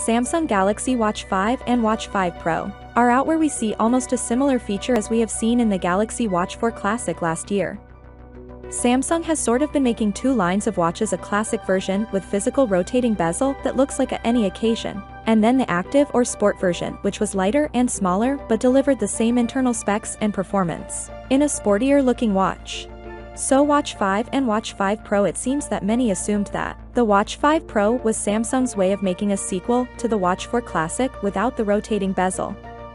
Samsung Galaxy Watch 5 and Watch 5 Pro are out, where we see almost a similar feature as we have seen in the Galaxy Watch 4 Classic last year. Samsung has sort of been making two lines of watches: a classic version with physical rotating bezel that looks like any occasion, and then the active or sport version, which was lighter and smaller but delivered the same internal specs and performance in a sportier looking watch. So Watch 5 and Watch 5 Pro, it seems that many assumed that the Watch 5 Pro was Samsung's way of making a sequel to the Watch 4 Classic without the rotating bezel.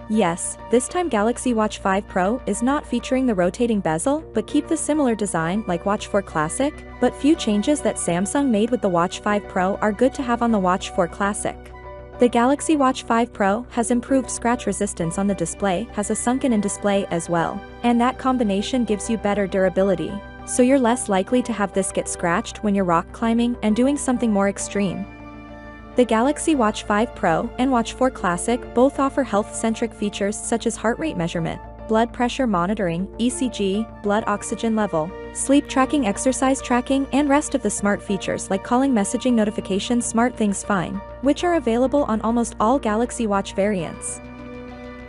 Yes, this time Galaxy Watch 5 Pro is not featuring the rotating bezel but keep the similar design like Watch 4 Classic, but few changes that Samsung made with the Watch 5 Pro are good to have on the Watch 4 Classic. The Galaxy Watch 5 Pro has improved scratch resistance on the display, has a sunken-in display as well, and that combination gives you better durability, so you're less likely to have this get scratched when you're rock climbing and doing something more extreme. The Galaxy Watch 5 Pro and Watch 4 Classic both offer health-centric features such as heart rate measurement, blood pressure monitoring, ECG, blood oxygen level, sleep tracking, exercise tracking, and rest of the smart features like calling, messaging, notifications, SmartThings Find, which are available on almost all Galaxy Watch variants.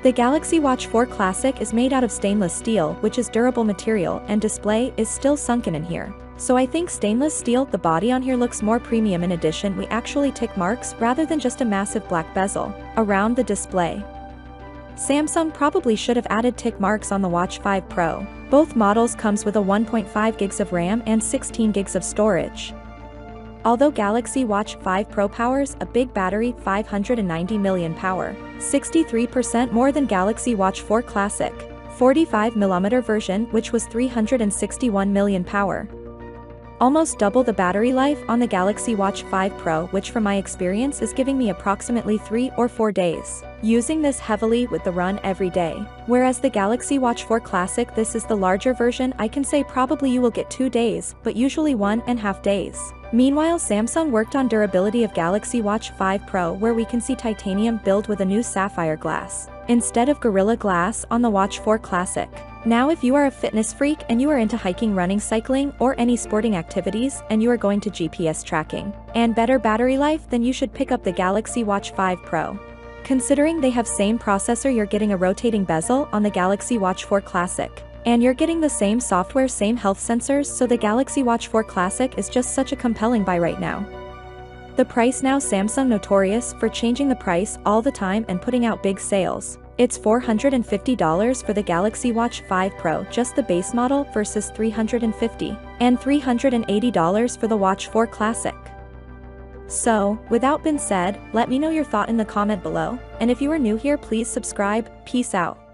The Galaxy Watch 4 Classic is made out of stainless steel, which is durable material, and display is still sunken in here. So I think stainless steel, the body on here looks more premium. In addition, we actually tick marks rather than just a massive black bezel around the display. Samsung probably should have added tick marks on the Watch 5 Pro. Both models comes with a 1.5 gigs of RAM and 16 gigs of storage. Although Galaxy Watch 5 Pro powers a big battery, 590 million power, 63% more than Galaxy Watch 4 Classic, 45mm version, which was 361 million power. Almost double the battery life on the Galaxy Watch 5 Pro, which from my experience is giving me approximately 3 or 4 days, using this heavily with the run every day. Whereas the Galaxy Watch 4 Classic, this is the larger version, I can say probably you will get 2 days, but usually 1.5 days. Meanwhile, Samsung worked on durability of Galaxy Watch 5 Pro, where we can see titanium build with a new sapphire glass instead of Gorilla Glass on the Watch 4 Classic. Now if you are a fitness freak and you are into hiking, running, cycling, or any sporting activities, and you are going to GPS tracking and better battery life, then you should pick up the Galaxy Watch 5 Pro. Considering they have same processor, you're getting a rotating bezel on the Galaxy Watch 4 Classic, and you're getting the same software, same health sensors, so the Galaxy Watch 4 Classic is just such a compelling buy right now. The price now, Samsung notorious for changing the price all the time and putting out big sales. It's $450 for the Galaxy Watch 5 Pro, just the base model, versus $350 and $380 for the Watch 4 Classic. So, without being said, let me know your thought in the comment below, and if you are new here, please subscribe. Peace out.